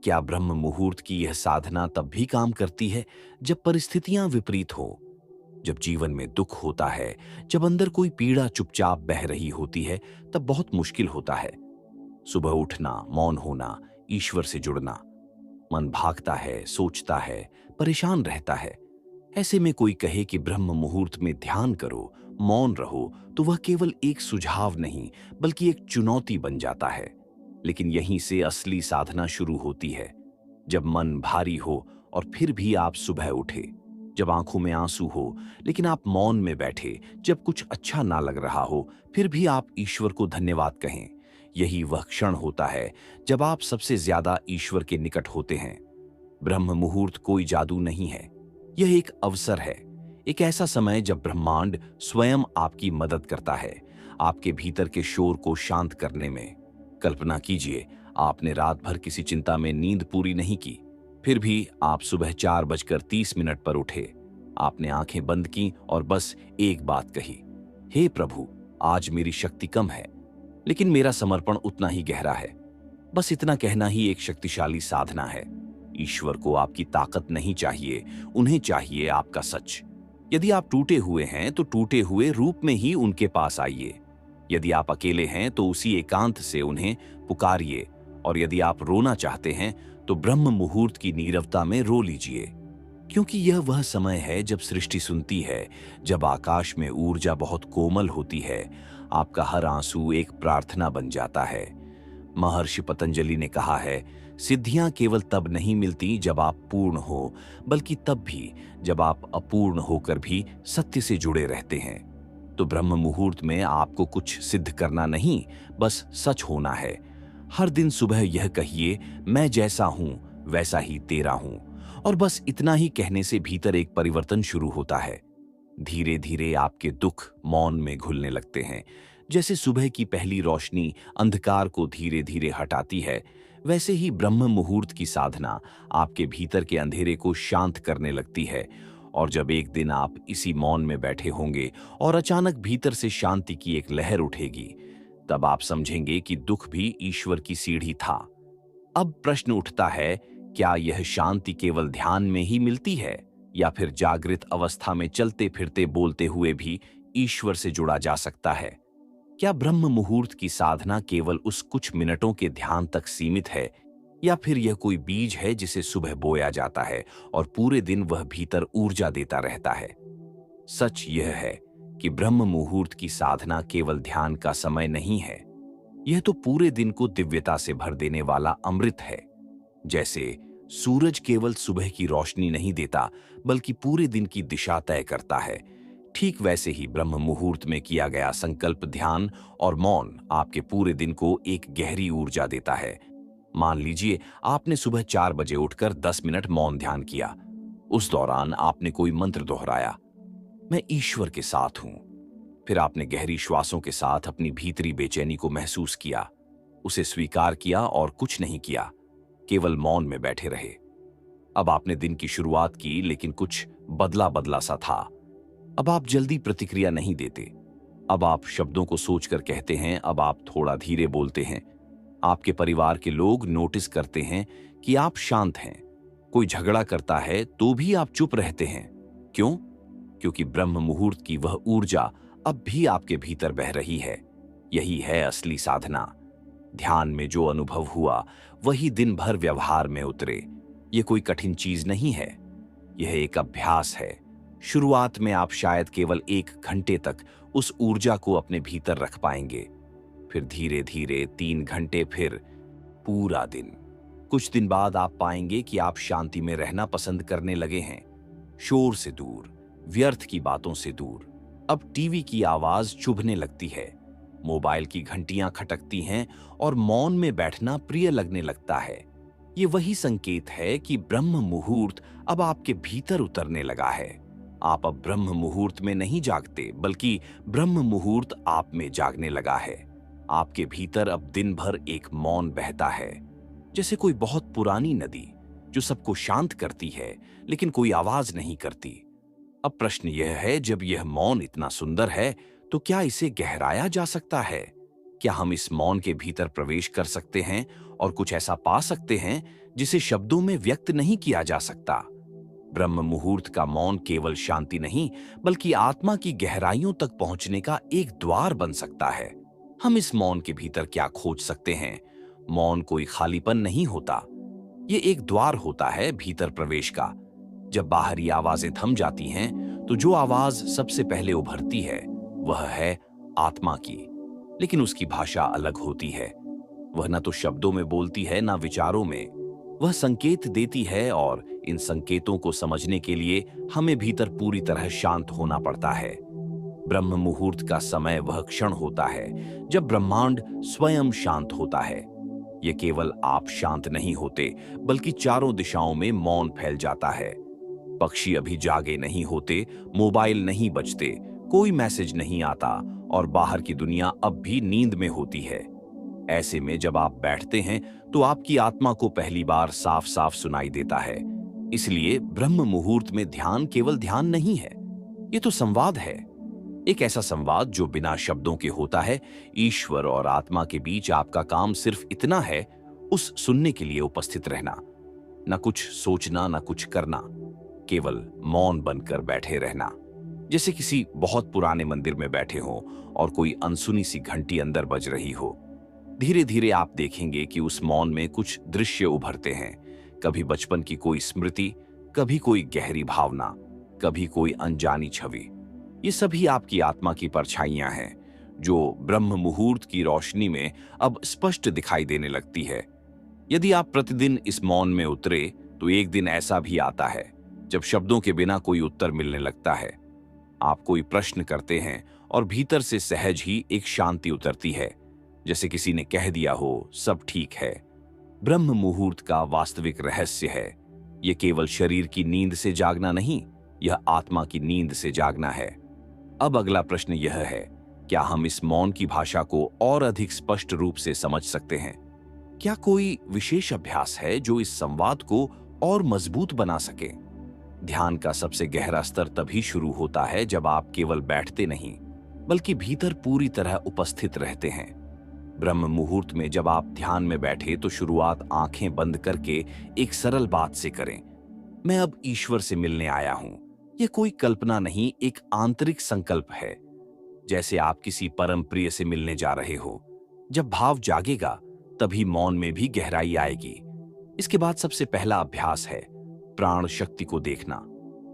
A: क्या ब्रह्म मुहूर्त की यह साधना तब भी काम करती है जब परिस्थितियां विपरीत हो, जब जीवन में दुख होता है, जब अंदर कोई पीड़ा चुपचाप बह रही होती है? तब बहुत मुश्किल होता है सुबह उठना, मौन होना, ईश्वर से जुड़ना। मन भागता है, सोचता है, परेशान रहता है। ऐसे में कोई कहे कि ब्रह्म मुहूर्त में ध्यान करो, मौन रहो, तो वह केवल एक सुझाव नहीं, बल्कि एक चुनौती बन जाता है। लेकिन यहीं से असली साधना शुरू होती है, जब मन भारी हो और फिर भी आप सुबह उठे, जब आंखों में आंसू हो, लेकिन आप मौन में बैठे, जब कुछ अच्छा ना लग रहा हो, फिर भी आप ईश्वर को धन्यवाद कहें। यही वह क्षण होता है जब आप सबसे ज्यादा ईश्वर के निकट होते हैं। ब्रह्म मुहूर्त कोई जादू नहीं है, यह एक अवसर है, एक ऐसा समय जब ब्रह्मांड स्वयं आपकी मदद करता है, आपके भीतर के शोर को शांत करने में। कल्पना कीजिए, आपने रात भर किसी चिंता में नींद पूरी नहीं की, फिर भी आप सुबह 4:30 पर उठे। आपने आंखें बंद की और बस एक बात कही, हे प्रभु, आज मेरी शक्ति कम है, लेकिन मेरा समर्पण उतना ही गहरा है। बस इतना कहना ही एक शक्तिशाली साधना है। ईश्वर को आपकी ताकत नहीं चाहिए, उन्हें चाहिए आपका सच। यदि आप टूटे हुए हैं तो टूटे हुए रूप में ही उनके पास आइए। यदि आप अकेले हैं तो उसी एकांत से उन्हें पुकारिए, और यदि आप रोना चाहते हैं तो ब्रह्म मुहूर्त की नीरवता में रो लीजिए। क्योंकि यह वह समय है जब सृष्टि सुनती है, जब आकाश में ऊर्जा बहुत कोमल होती है। आपका हर आंसू एक प्रार्थना बन जाता है। महर्षि पतंजलि ने कहा है, सिद्धियां केवल तब नहीं मिलती जब आप पूर्ण हो, बल्कि तब भी जब आप अपूर्ण होकर भी सत्य से जुड़े रहते हैं। तो ब्रह्म मुहूर्त में आपको कुछ सिद्ध करना नहीं, बस सच होना है। हर दिन सुबह यह कहिए, मैं जैसा हूं वैसा ही तेरा हूं, और बस इतना ही कहने से भीतर एक परिवर्तन शुरू होता है। धीरे धीरे आपके दुख मौन में घुलने लगते हैं। जैसे सुबह की पहली रोशनी अंधकार को धीरे धीरे हटाती है, वैसे ही ब्रह्म मुहूर्त की साधना आपके भीतर के अंधेरे को शांत करने लगती है। और जब एक दिन आप इसी मौन में बैठे होंगे और अचानक भीतर से शांति की एक लहर उठेगी, तब आप समझेंगे कि दुख भी ईश्वर की सीढ़ी था। अब प्रश्न उठता है, क्या यह शांति केवल ध्यान में ही मिलती है, या फिर जागृत अवस्था में चलते फिरते बोलते हुए भी ईश्वर से जुड़ा जा सकता है? क्या ब्रह्म मुहूर्त की साधना केवल उस कुछ मिनटों के ध्यान तक सीमित है, या फिर यह कोई बीज है जिसे सुबह बोया जाता है और पूरे दिन वह भीतर ऊर्जा देता रहता है? सच यह है कि ब्रह्म मुहूर्त की साधना केवल ध्यान का समय नहीं है, यह तो पूरे दिन को दिव्यता से भर देने वाला अमृत है। जैसे सूरज केवल सुबह की रोशनी नहीं देता, बल्कि पूरे दिन की दिशा तय करता है, ठीक वैसे ही ब्रह्म मुहूर्त में किया गया संकल्प, ध्यान और मौन आपके पूरे दिन को एक गहरी ऊर्जा देता है। मान लीजिए आपने सुबह 4 बजे उठकर 10 मिनट मौन ध्यान किया। उस दौरान आपने कोई मंत्र दोहराया, मैं ईश्वर के साथ हूं। फिर आपने गहरी श्वासों के साथ अपनी भीतरी बेचैनी को महसूस किया, उसे स्वीकार किया और कुछ नहीं किया, केवल मौन में बैठे रहे। अब आपने दिन की शुरुआत की, लेकिन कुछ बदला बदला सा था। अब आप जल्दी प्रतिक्रिया नहीं देते, अब आप शब्दों को सोचकर कहते हैं, अब आप थोड़ा धीरे बोलते हैं। आपके परिवार के लोग नोटिस करते हैं कि आप शांत हैं। कोई झगड़ा करता है तो भी आप चुप रहते हैं। क्यों? क्योंकि ब्रह्म मुहूर्त की वह ऊर्जा अब भी आपके भीतर बह रही है। यही है असली साधना। ध्यान में जो अनुभव हुआ वही दिन भर व्यवहार में उतरे। यह कोई कठिन चीज नहीं है, यह एक अभ्यास है। शुरुआत में आप शायद केवल 1 घंटे तक उस ऊर्जा को अपने भीतर रख पाएंगे, फिर धीरे धीरे 3 घंटे, फिर पूरा दिन। कुछ दिन बाद आप पाएंगे कि आप शांति में रहना पसंद करने लगे हैं, शोर से दूर, व्यर्थ की बातों से दूर। अब टीवी की आवाज चुभने लगती है, मोबाइल की घंटियां खटकती हैं और मौन में बैठना प्रिय लगने लगता है। ये वही संकेत है कि ब्रह्म मुहूर्त अब आपके भीतर उतरने लगा है। आप अब ब्रह्म मुहूर्त में नहीं जागते, बल्कि ब्रह्म मुहूर्त आप में जागने लगा है। आपके भीतर अब दिन भर एक मौन बहता है, जैसे कोई बहुत पुरानी नदी जो सबको शांत करती है लेकिन कोई आवाज नहीं करती। अब प्रश्न यह है, जब यह मौन इतना सुंदर है तो क्या इसे गहराया जा सकता है? क्या हम इस मौन के भीतर प्रवेश कर सकते हैं और कुछ ऐसा पा सकते हैं जिसे शब्दों में व्यक्त नहीं किया जा सकता? ब्रह्म मुहूर्त का मौन केवल शांति नहीं, बल्कि आत्मा की गहराइयों तक पहुंचने का एक द्वार बन सकता है। हम इस मौन के भीतर क्या खोज सकते हैं? मौन कोई खालीपन नहीं होता, ये एक द्वार होता है भीतर प्रवेश का। जब बाहरी आवाजें थम जाती हैं, तो जो आवाज सबसे पहले उभरती है वह है आत्मा की। लेकिन उसकी भाषा अलग होती है। वह न तो शब्दों में बोलती है, ना विचारों में। वह संकेत देती है, और इन संकेतों को समझने के लिए हमें भीतर पूरी तरह शांत होना पड़ता है। ब्रह्म मुहूर्त का समय वह क्षण होता है जब ब्रह्मांड स्वयं शांत होता है। यह केवल आप शांत नहीं होते, बल्कि चारों दिशाओं में मौन फैल जाता है। पक्षी अभी जागे नहीं होते, मोबाइल नहीं बजते, कोई मैसेज नहीं आता और बाहर की दुनिया अब भी नींद में होती है। ऐसे में जब आप बैठते हैं तो आपकी आत्मा को पहली बार साफ साफ सुनाई देता है। इसलिए ब्रह्म मुहूर्त में ध्यान केवल ध्यान नहीं है, ये तो संवाद है। एक ऐसा संवाद जो बिना शब्दों के होता है। ईश्वर और आत्मा के बीच आपका काम सिर्फ इतना है, उस सुनने के लिए उपस्थित रहना। न कुछ सोचना, न कुछ करना, केवल मौन बनकर बैठे रहना। जैसे किसी बहुत पुराने मंदिर में बैठे हो और कोई अनसुनी सी घंटी अंदर बज रही हो। धीरे धीरे आप देखेंगे कि उस मौन में कुछ दृश्य उभरते हैं। कभी बचपन की कोई स्मृति, कभी कोई गहरी भावना, कभी कोई अनजानी छवि। ये सभी आपकी आत्मा की परछाइयां हैं, जो ब्रह्म मुहूर्त की रोशनी में अब स्पष्ट दिखाई देने लगती है। यदि आप प्रतिदिन इस मौन में उतरे तो एक दिन ऐसा भी आता है जब शब्दों के बिना कोई उत्तर मिलने लगता है। आप कोई प्रश्न करते हैं और भीतर से सहज ही एक शांति उतरती है, जैसे किसी ने कह दिया हो सब ठीक है। ब्रह्म मुहूर्त का वास्तविक रहस्य है, यह केवल शरीर की नींद से जागना नहीं, यह आत्मा की नींद से जागना है। अब अगला प्रश्न यह है, क्या हम इस मौन की भाषा को और अधिक स्पष्ट रूप से समझ सकते हैं? क्या कोई विशेष अभ्यास है जो इस संवाद को और मजबूत बना सके? ध्यान का सबसे गहरा स्तर तभी शुरू होता है जब आप केवल बैठते नहीं, बल्कि भीतर पूरी तरह उपस्थित रहते हैं। ब्रह्म मुहूर्त में जब आप ध्यान में बैठे तो शुरुआत आंखें बंद करके एक सरल बात से करें, मैं अब ईश्वर से मिलने आया हूं। यह कोई कल्पना नहीं, एक आंतरिक संकल्प है, जैसे आप किसी परम प्रिय से मिलने जा रहे हो। जब भाव जागेगा तभी मौन में भी गहराई आएगी। इसके बाद सबसे पहला अभ्यास है प्राण शक्ति को देखना।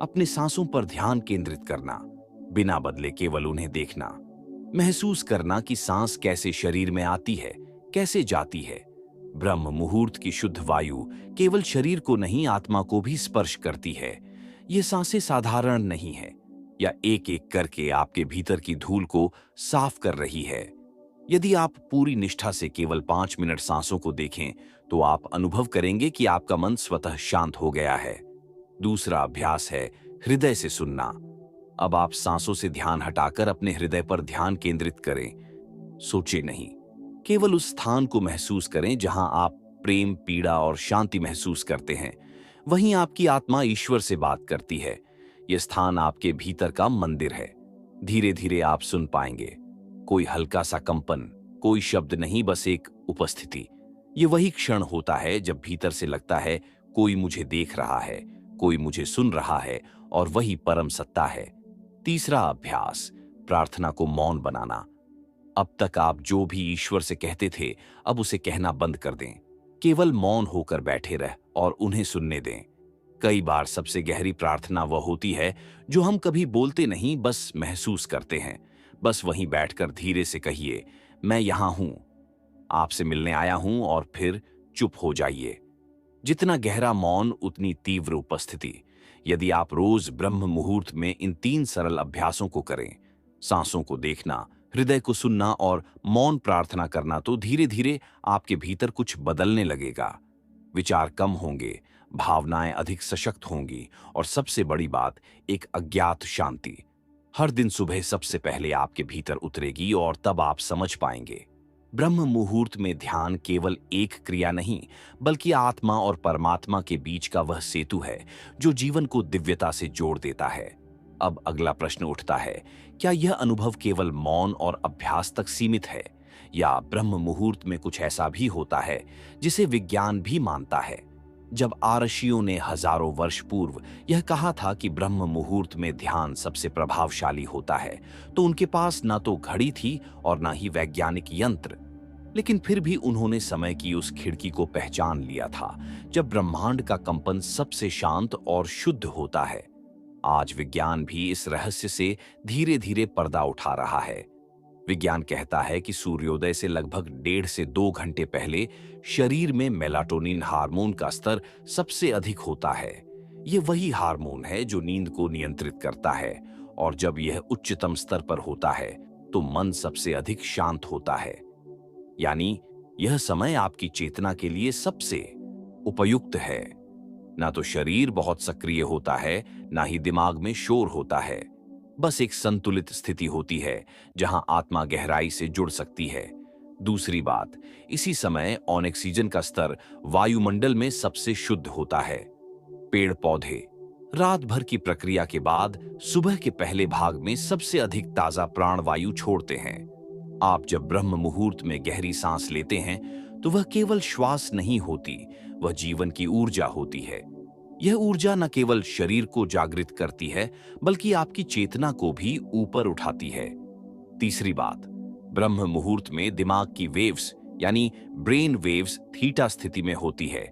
A: अपने सांसों पर ध्यान केंद्रित करना, बिना बदले केवल उन्हें देखना। महसूस करना कि सांस कैसे शरीर में आती है, कैसे जाती है। ब्रह्म मुहूर्त की शुद्ध वायु केवल शरीर को नहीं, आत्मा को भी स्पर्श करती है। ये सांसें साधारण नहीं है, या एक एक करके आपके भीतर की धूल को साफ कर रही है। यदि आप पूरी निष्ठा से केवल 5 मिनट सांसों को देखें तो आप अनुभव करेंगे कि आपका मन स्वतः शांत हो गया है। दूसरा अभ्यास है हृदय से सुनना। अब आप सांसों से ध्यान हटाकर अपने हृदय पर ध्यान केंद्रित करें। सोचे नहीं, केवल उस स्थान को महसूस करें जहां आप प्रेम, पीड़ा और शांति महसूस करते हैं। वहीं आपकी आत्मा ईश्वर से बात करती है। यह स्थान आपके भीतर का मंदिर है। धीरे धीरे आप सुन पाएंगे, कोई हल्का सा कंपन, कोई शब्द नहीं, बस एक उपस्थिति। ये वही क्षण होता है जब भीतर से लगता है कोई मुझे देख रहा है, कोई मुझे सुन रहा है, और वही परम सत्ता है। तीसरा अभ्यास, प्रार्थना को मौन बनाना। अब तक आप जो भी ईश्वर से कहते थे, अब उसे कहना बंद कर दें। केवल मौन होकर बैठे रह और उन्हें सुनने दें। कई बार सबसे गहरी प्रार्थना वह होती है जो हम कभी बोलते नहीं, बस महसूस करते हैं। बस वहीं बैठकर धीरे से कहिए, मैं यहां हूं, आपसे मिलने आया हूं, और फिर चुप हो जाइए। जितना गहरा मौन उतनी तीव्र उपस्थिति। यदि आप रोज ब्रह्म मुहूर्त में इन 3 सरल अभ्यासों को करें, सांसों को देखना, हृदय को सुनना और मौन प्रार्थना करना, तो धीरे धीरे आपके भीतर कुछ बदलने लगेगा। विचार कम होंगे, भावनाएं अधिक सशक्त होंगी, और सबसे बड़ी बात, एक अज्ञात शांति हर दिन सुबह सबसे पहले आपके भीतर उतरेगी, और तब आप समझ पाएंगे ब्रह्म मुहूर्त में ध्यान केवल एक क्रिया नहीं, बल्कि आत्मा और परमात्मा के बीच का वह सेतु है जो जीवन को दिव्यता से जोड़ देता है। अब अगला प्रश्न उठता है, क्या यह अनुभव केवल मौन और अभ्यास तक सीमित है, या ब्रह्म मुहूर्त में कुछ ऐसा भी होता है जिसे विज्ञान भी मानता है? जब आरशियों ने हजारों वर्ष पूर्व यह कहा था कि ब्रह्म मुहूर्त में ध्यान सबसे प्रभावशाली होता है, तो उनके पास ना तो घड़ी थी और ना ही वैज्ञानिक यंत्र। लेकिन फिर भी उन्होंने समय की उस खिड़की को पहचान लिया था जब ब्रह्मांड का कंपन सबसे शांत और शुद्ध होता है। आज विज्ञान भी इस रहस्य से धीरे धीरे पर्दा उठा रहा है। विज्ञान कहता है कि सूर्योदय से लगभग 1.5 से 2 घंटे पहले शरीर में मेलाटोनिन हार्मोन का स्तर सबसे अधिक होता है। ये वही हार्मोन है जो नींद को नियंत्रित करता है, और जब यह उच्चतम स्तर पर होता है तो मन सबसे अधिक शांत होता है। यानी यह समय आपकी चेतना के लिए सबसे उपयुक्त है। ना तो शरीर बहुत सक्रिय होता है, ना ही दिमाग में शोर होता है। बस एक संतुलित स्थिति होती है जहां आत्मा गहराई से जुड़ सकती है। दूसरी बात, इसी समय ऑक्सीजन का स्तर वायुमंडल में सबसे शुद्ध होता है। पेड़ पौधे रात भर की प्रक्रिया के बाद सुबह के पहले भाग में सबसे अधिक ताजा प्राणवायु छोड़ते हैं। आप जब ब्रह्म मुहूर्त में गहरी सांस लेते हैं तो वह केवल श्वास नहीं होती, वह जीवन की ऊर्जा होती है। यह ऊर्जा न केवल शरीर को जागृत करती है बल्कि आपकी चेतना को भी ऊपर उठाती है। तीसरी बात, ब्रह्म मुहूर्त में दिमाग की वेव्स यानी ब्रेन वेव्स थीटा स्थिति में होती है।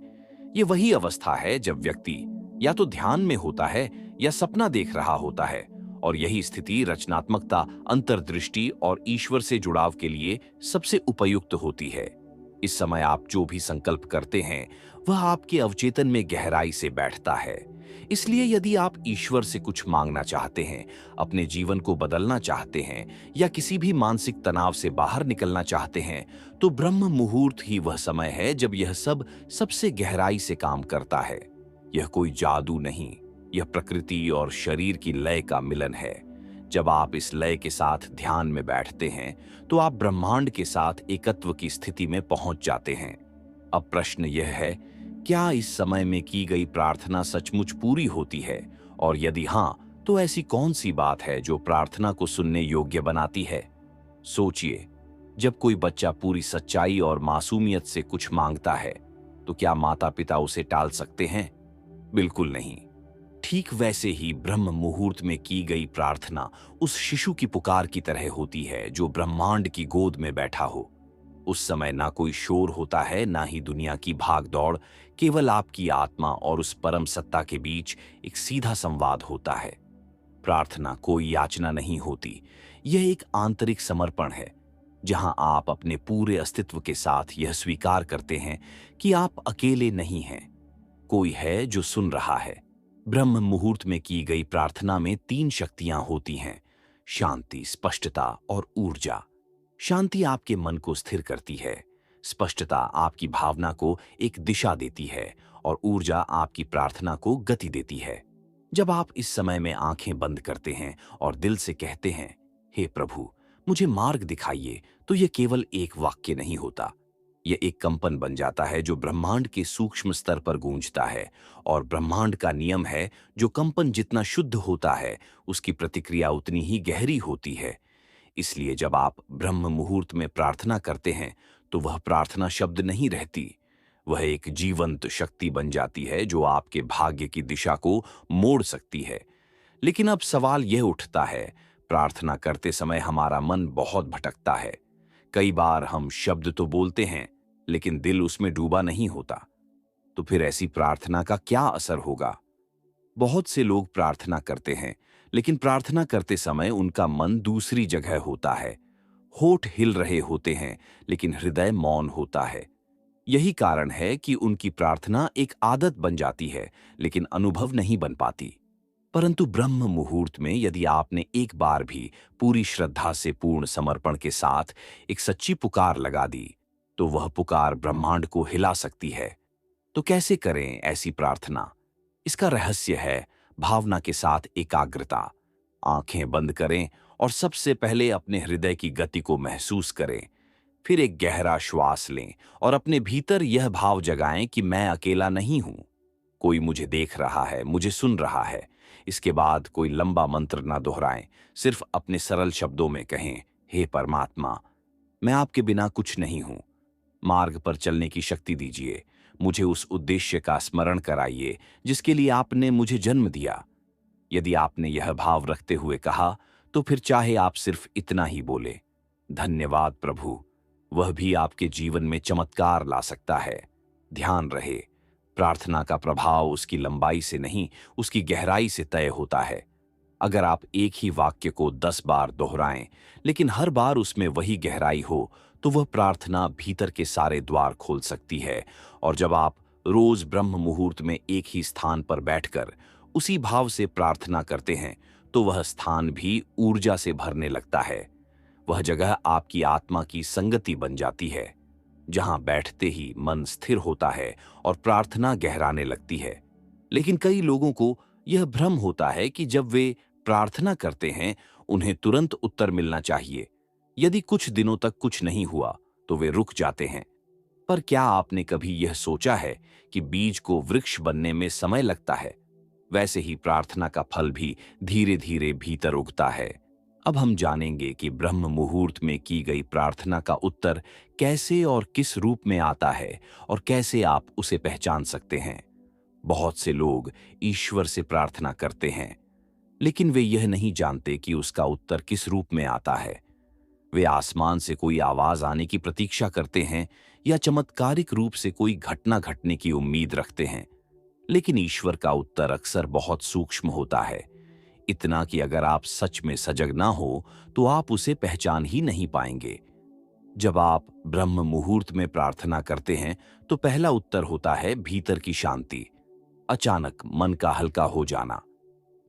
A: यह वही अवस्था है जब व्यक्ति या तो ध्यान में होता है या सपना देख रहा होता है, और यही स्थिति रचनात्मकता, अंतर्दृष्टि और ईश्वर से जुड़ाव के लिए सबसे उपयुक्त होती है। इस समय आप जो भी संकल्प करते हैं वह आपके अवचेतन में गहराई से बैठता है। इसलिए यदि आप ईश्वर से कुछ मांगना चाहते हैं, अपने जीवन को बदलना चाहते हैं या किसी भी मानसिक तनाव से बाहर निकलना चाहते हैं, तो ब्रह्म मुहूर्त ही वह समय है जब यह सब सबसे गहराई से काम करता है। यह कोई जादू नहीं, यह प्रकृति और शरीर की लय का मिलन है। जब आप इस लय के साथ ध्यान में बैठते हैं तो आप ब्रह्मांड के साथ एकत्व की स्थिति में पहुंच जाते हैं। अब प्रश्न यह है, क्या इस समय में की गई प्रार्थना सचमुच पूरी होती है, और यदि हां, तो ऐसी कौन सी बात है जो प्रार्थना को सुनने योग्य बनाती है? सोचिए, जब कोई बच्चा पूरी सच्चाई और मासूमियत से कुछ मांगता है तो क्या माता पिता उसे टाल सकते हैं? बिल्कुल नहीं। ठीक वैसे ही ब्रह्म मुहूर्त में की गई प्रार्थना उस शिशु की पुकार की तरह होती है जो ब्रह्मांड की गोद में बैठा हो। उस समय ना कोई शोर होता है, ना ही दुनिया की भाग दौड़, केवल आपकी आत्मा और उस परम सत्ता के बीच एक सीधा संवाद होता है। प्रार्थना कोई याचना नहीं होती, यह एक आंतरिक समर्पण है जहां आप अपने पूरे अस्तित्व के साथ यह स्वीकार करते हैं कि आप अकेले नहीं हैं, कोई है जो सुन रहा है। ब्रह्म मुहूर्त में की गई प्रार्थना में 3 शक्तियां होती हैं: शांति, स्पष्टता और ऊर्जा। शांति आपके मन को स्थिर करती है, स्पष्टता आपकी भावना को एक दिशा देती है, और ऊर्जा आपकी प्रार्थना को गति देती है। जब आप इस समय में आंखें बंद करते हैं और दिल से कहते हैं, हे प्रभु, मुझे मार्ग दिखाइए, तो यह केवल एक वाक्य नहीं होता, यह एक कंपन बन जाता है जो ब्रह्मांड के सूक्ष्म स्तर पर गूंजता है। और ब्रह्मांड का नियम है, जो कंपन जितना शुद्ध होता है उसकी प्रतिक्रिया उतनी ही गहरी होती है। इसलिए जब आप ब्रह्म मुहूर्त में प्रार्थना करते हैं तो वह प्रार्थना शब्द नहीं रहती, वह एक जीवंत शक्ति बन जाती है जो आपके भाग्य की दिशा को मोड़ सकती है। लेकिन अब सवाल यह उठता है, प्रार्थना करते समय हमारा मन बहुत भटकता है। कई बार हम शब्द तो बोलते हैं लेकिन दिल उसमें डूबा नहीं होता। तो फिर ऐसी प्रार्थना का क्या असर होगा? बहुत से लोग प्रार्थना करते हैं लेकिन प्रार्थना करते समय उनका मन दूसरी जगह होता है। होठ हिल रहे होते हैं लेकिन हृदय मौन होता है। यही कारण है कि उनकी प्रार्थना एक आदत बन जाती है लेकिन अनुभव नहीं बन पाती। परंतु ब्रह्म मुहूर्त में यदि आपने एक बार भी पूरी श्रद्धा से, पूर्ण समर्पण के साथ एक सच्ची पुकार लगा दी, तो वह पुकार ब्रह्मांड को हिला सकती है। तो कैसे करें ऐसी प्रार्थना? इसका रहस्य है भावना के साथ एकाग्रता। आंखें बंद करें और सबसे पहले अपने हृदय की गति को महसूस करें। फिर एक गहरा श्वास लें और अपने भीतर यह भाव जगाएं कि मैं अकेला नहीं हूं, कोई मुझे देख रहा है, मुझे सुन रहा है। इसके बाद कोई लंबा मंत्र ना दोहराएं, सिर्फ अपने सरल शब्दों में कहें, हे परमात्मा, मैं आपके बिना कुछ नहीं हूं। मार्ग पर चलने की शक्ति दीजिए, मुझे उस उद्देश्य का स्मरण कराइए जिसके लिए आपने मुझे जन्म दिया। यदि आपने यह भाव रखते हुए कहा तो फिर चाहे आप सिर्फ इतना ही बोले, धन्यवाद प्रभु, वह भी आपके जीवन में चमत्कार ला सकता है। ध्यान रहे, प्रार्थना का प्रभाव उसकी लंबाई से नहीं, उसकी गहराई से तय होता है। अगर आप एक ही वाक्य को 10 बार दोहराएं लेकिन हर बार उसमें वही गहराई हो, तो वह प्रार्थना भीतर के सारे द्वार खोल सकती है। और जब आप रोज ब्रह्म मुहूर्त में एक ही स्थान पर बैठकर उसी भाव से प्रार्थना करते हैं तो वह स्थान भी ऊर्जा से भरने लगता है। वह जगह आपकी आत्मा की संगति बन जाती है, जहां बैठते ही मन स्थिर होता है और प्रार्थना गहराने लगती है। लेकिन कई लोगों को यह भ्रम होता है कि जब वे प्रार्थना करते हैं उन्हें तुरंत उत्तर मिलना चाहिए। यदि कुछ दिनों तक कुछ नहीं हुआ तो वे रुक जाते हैं। पर क्या आपने कभी यह सोचा है कि बीज को वृक्ष बनने में समय लगता है? वैसे ही प्रार्थना का फल भी धीरे धीरे भीतर उगता है। अब हम जानेंगे कि ब्रह्म मुहूर्त में की गई प्रार्थना का उत्तर कैसे और किस रूप में आता है और कैसे आप उसे पहचान सकते हैं। बहुत से लोग ईश्वर से प्रार्थना करते हैं, लेकिन वे यह नहीं जानते कि उसका उत्तर किस रूप में आता है। वे आसमान से कोई आवाज आने की प्रतीक्षा करते हैं या चमत्कारिक रूप से कोई घटना घटने की उम्मीद रखते हैं, लेकिन ईश्वर का उत्तर अक्सर बहुत सूक्ष्म होता है, इतना कि अगर आप सच में सजग ना हो तो आप उसे पहचान ही नहीं पाएंगे। जब आप ब्रह्म मुहूर्त में प्रार्थना करते हैं तो पहला उत्तर होता है भीतर की शांति। अचानक मन का हल्का हो जाना,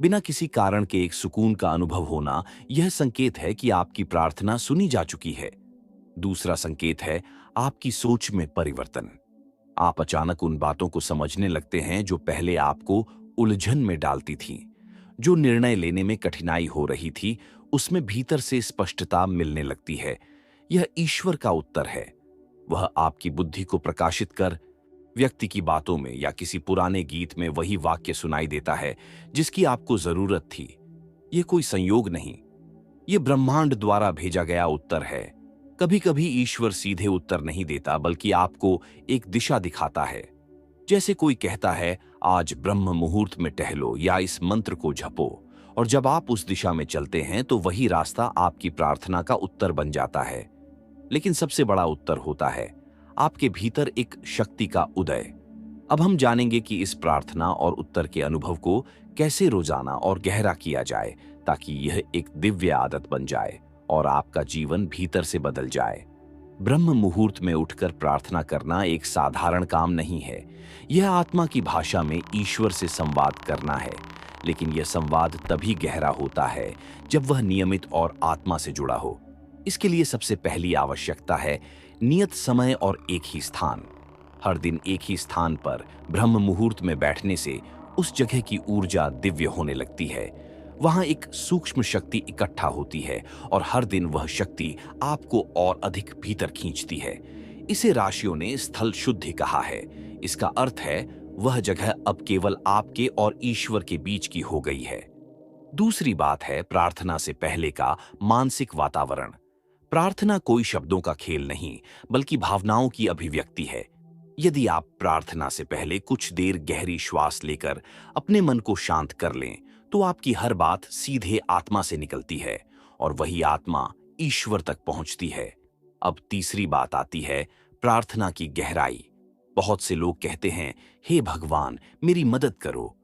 A: बिना किसी कारण के एक सुकून का अनुभव होना, यह संकेत है कि आपकी प्रार्थना सुनी जा चुकी है। दूसरा संकेत है आपकी सोच में परिवर्तन। आप अचानक उन बातों को समझने लगते हैं जो पहले आपको उलझन में डालती थीं। जो निर्णय लेने में कठिनाई हो रही थी, उसमें भीतर से स्पष्टता मिलने लगती है। यह ईश्वर का उत्तर है। वह आपकी बुद्धि को प्रकाशित कर व्यक्ति की बातों में या किसी पुराने गीत में वही वाक्य सुनाई देता है जिसकी आपको जरूरत थी। यह कोई संयोग नहीं, यह ब्रह्मांड द्वारा भेजा गया उत्तर है। कभी कभी ईश्वर सीधे उत्तर नहीं देता, बल्कि आपको एक दिशा दिखाता है। जैसे कोई कहता है आज ब्रह्म मुहूर्त में टहलो या इस मंत्र को जपो, और जब आप उस दिशा में चलते हैं तो वही रास्ता आपकी प्रार्थना का उत्तर बन जाता है। लेकिन सबसे बड़ा उत्तर होता है आपके भीतर एक शक्ति का उदय। अब हम जानेंगे कि इस प्रार्थना और उत्तर के अनुभव को कैसे रोजाना और गहरा किया जाए, ताकि यह एक दिव्य आदत बन जाए और आपका जीवन भीतर से बदल जाए। ब्रह्म मुहूर्त में उठकर प्रार्थना करना एक साधारण काम नहीं है। यह आत्मा की भाषा में ईश्वर से संवाद करना है। लेकिन यह संवाद तभी गहरा होता है जब वह नियमित और आत्मा से जुड़ा हो। इसके लिए सबसे पहली आवश्यकता है नियत समय और एक ही स्थान। हर दिन एक ही स्थान पर ब्रह्म मुहूर्त में बैठने से उस जगह की ऊर्जा दिव्य होने लगती है। वहां एक सूक्ष्म शक्ति इकट्ठा होती है और हर दिन वह शक्ति आपको और अधिक भीतर खींचती है। इसे राशियों ने स्थल शुद्धि कहा है। इसका अर्थ है वह जगह अब केवल आपके और ईश्वर के बीच की हो गई है। दूसरी बात है प्रार्थना से पहले का मानसिक वातावरण। प्रार्थना कोई शब्दों का खेल नहीं, बल्कि भावनाओं की अभिव्यक्ति है। यदि आप प्रार्थना से पहले कुछ देर गहरी श्वास लेकर अपने मन को शांत कर लें, तो आपकी हर बात सीधे आत्मा से निकलती है और वही आत्मा ईश्वर तक पहुंचती है। अब तीसरी बात आती है प्रार्थना की गहराई। बहुत से लोग कहते हैं, हे भगवान मेरी मदद करो,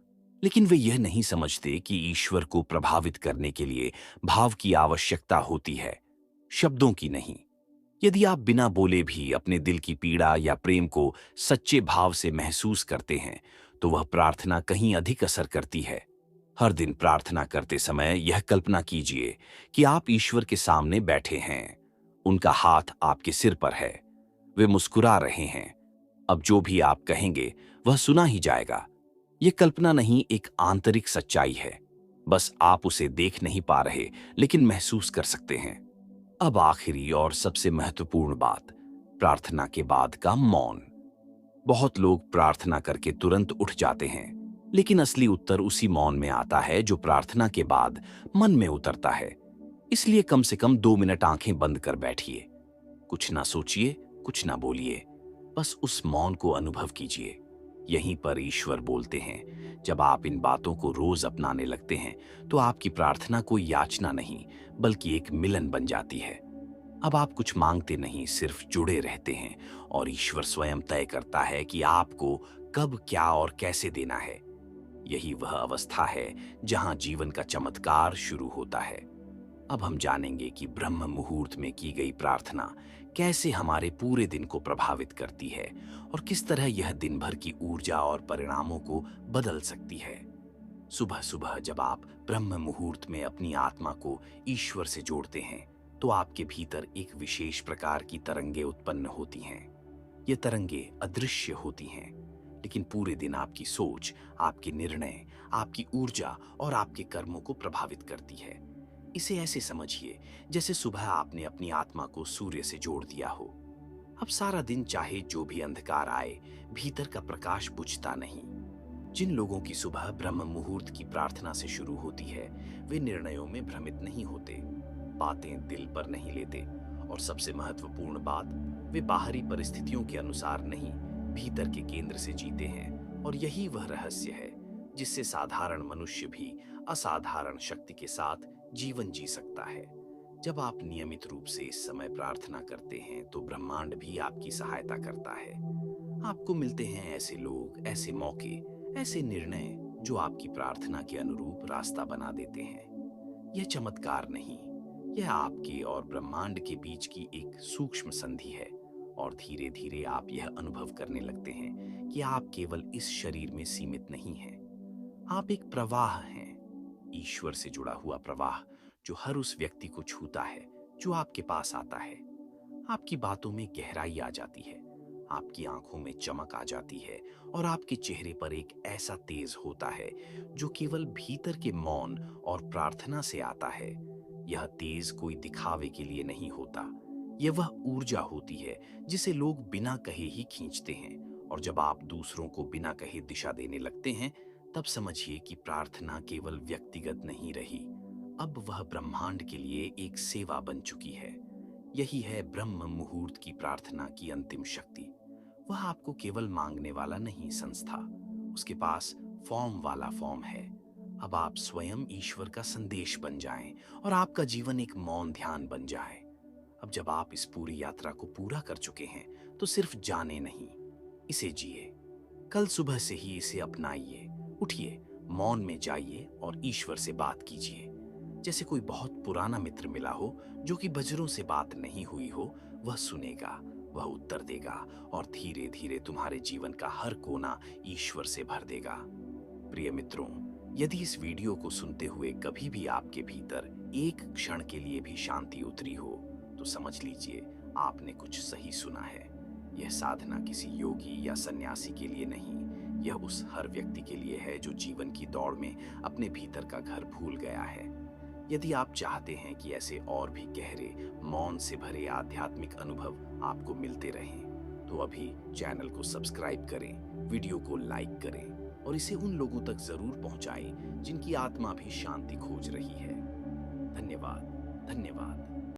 A: लेकिन वे यह नहीं समझते कि ईश्वर को प्रभावित करने के लिए भाव की आवश्यकता होती है, शब्दों की नहीं। यदि आप बिना बोले भी अपने दिल की पीड़ा या प्रेम को सच्चे भाव से महसूस करते हैं, तो वह प्रार्थना कहीं अधिक असर करती है। हर दिन प्रार्थना करते समय यह कल्पना कीजिए कि आप ईश्वर के सामने बैठे हैं। उनका हाथ आपके सिर पर है, वे मुस्कुरा रहे हैं। अब जो भी आप कहेंगे वह सुना ही जाएगा। यह कल्पना नहीं, एक आंतरिक सच्चाई है। बस आप उसे देख नहीं पा रहे, लेकिन महसूस कर सकते हैं। अब आखिरी और सबसे महत्वपूर्ण बात, प्रार्थना के बाद का मौन। बहुत लोग प्रार्थना करके तुरंत उठ जाते हैं, लेकिन असली उत्तर उसी मौन में आता है जो प्रार्थना के बाद मन में उतरता है। इसलिए कम से कम 2 मिनट आंखें बंद कर बैठिए। कुछ ना सोचिए, कुछ ना बोलिए, बस उस मौन को अनुभव कीजिए। यहीं पर ईश्वर बोलते हैं। जब आप इन बातों को रोज अपनाने लगते हैं तो आपकी प्रार्थना कोई याचना नहीं, बल्कि एक मिलन बन जाती है। अब आप कुछ मांगते नहीं, सिर्फ जुड़े रहते हैं और ईश्वर स्वयं तय करता है कि आपको कब, क्या और कैसे देना है। यही वह अवस्था है जहां जीवन का चमत्कार शुरू होता है। अब हम जानेंगे कि ब्रह्म मुहूर्त में की गई प्रार्थना कैसे हमारे पूरे दिन को प्रभावित करती है और किस तरह यह दिन भर की ऊर्जा और परिणामों को बदल सकती है। सुबह सुबह जब आप ब्रह्म मुहूर्त में अपनी आत्मा को ईश्वर से जोड़ते हैं, तो आपके भीतर एक विशेष प्रकार की तरंगें उत्पन्न होती हैं। ये तरंगें अदृश्य होती हैं, लेकिन पूरे दिन आपकी सोच, आपके निर्णय, आपकी ऊर्जा और आपके कर्मों को प्रभावित करती है। इसे ऐसे समझिए जैसे सुबह आपने अपनी आत्मा को सूर्य से जोड़ दिया हो। अब सारा दिन चाहे जो भी अंधकार आए, भीतर का प्रकाश बुझता नहीं। जिन लोगों की सुबह ब्रह्म मुहूर्त की प्रार्थना से शुरू होती है, वे निर्णयों में भ्रमित नहीं होते, बातें दिल पर नहीं लेते, और सबसे महत्वपूर्ण बात, वे बाहरी परिस्थितियों के अनुसार नहीं, भीतर के केंद्र से जीते हैं। और यही वह रहस्य है जिससे साधारण मनुष्य भी असाधारण शक्ति के साथ जीवन जी सकता है। जब आप नियमित रूप से इस समय प्रार्थना करते हैं, तो ब्रह्मांड भी आपकी सहायता करता है। आपको मिलते हैं ऐसे लोग, ऐसे मौके, ऐसे निर्णय जो आपकी प्रार्थना के अनुरूप रास्ता बना देते हैं। यह चमत्कार नहीं, यह आपके और ब्रह्मांड के बीच की एक सूक्ष्म संधि है, और धीरे धीरे आप यह अनुभव करने लगते हैं कि आप केवल इस शरीर में सीमित नहीं हैं। आप एक प्रवाह हैं, ईश्वर से जुड़ा हुआ प्रवाह, जो हर उस व्यक्ति को छूता है जो आपके पास आता है। आपकी बातों में गहराई आ जाती है, आपकी आंखों में चमक आ जाती है, और आपके चेहरे पर एक ऐसा तेज होता है जो केवल भीतर के मौन और प्रार्थना से आता है। यह तेज कोई दिखावे के लिए नहीं होता, यह वह ऊर्जा होती है जिसे लोग बिना कहे ही खींचते हैं। और जब आप दूसरों को बिना कहे दिशा देने लगते हैं, तब समझिए कि प्रार्थना केवल व्यक्तिगत नहीं रही, अब वह ब्रह्मांड के लिए एक सेवा बन चुकी है। यही है ब्रह्म मुहूर्त की प्रार्थना की अंतिम शक्ति। वह आपको केवल मांगने वाला नहीं संस्था, उसके पास फॉर्म वाला फॉर्म है। अब आप स्वयं ईश्वर का संदेश बन जाएं और आपका जीवन एक मौन ध्यान बन जाए। अब जब आप इस पूरी यात्रा को पूरा कर चुके हैं, तो सिर्फ जाने नहीं, इसे जिए। कल सुबह से ही इसे अपनाइए। उठिए, मौन में जाइए और ईश्वर से बात कीजिए, जैसे कोई बहुत पुराना मित्र मिला हो जो कि बजरों से बात नहीं हुई हो। वह सुनेगा, वह उत्तर देगा, और धीरे धीरे तुम्हारे जीवन का हर कोना ईश्वर से भर देगा। प्रिय मित्रों, यदि इस वीडियो को सुनते हुए कभी भी आपके भीतर एक क्षण के लिए भी शांति उतरी हो, तो समझ लीजिए आपने कुछ सही सुना है। यह साधना किसी योगी या सन्यासी के लिए नहीं, यह उस हर व्यक्ति के लिए है जो जीवन की दौड़ में अपने भीतर का घर भूल गया है। यदि आप चाहते हैं कि ऐसे और भी गहरे, मौन से भरे आध्यात्मिक अनुभव आपको मिलते रहें, तो अभी चैनल को सब्सक्राइब करें, वीडियो को लाइक करें और इसे उन लोगों तक जरूर पहुंचाएं जिनकी आत्मा भी शांति खोज रही है। धन्यवाद, धन्यवाद।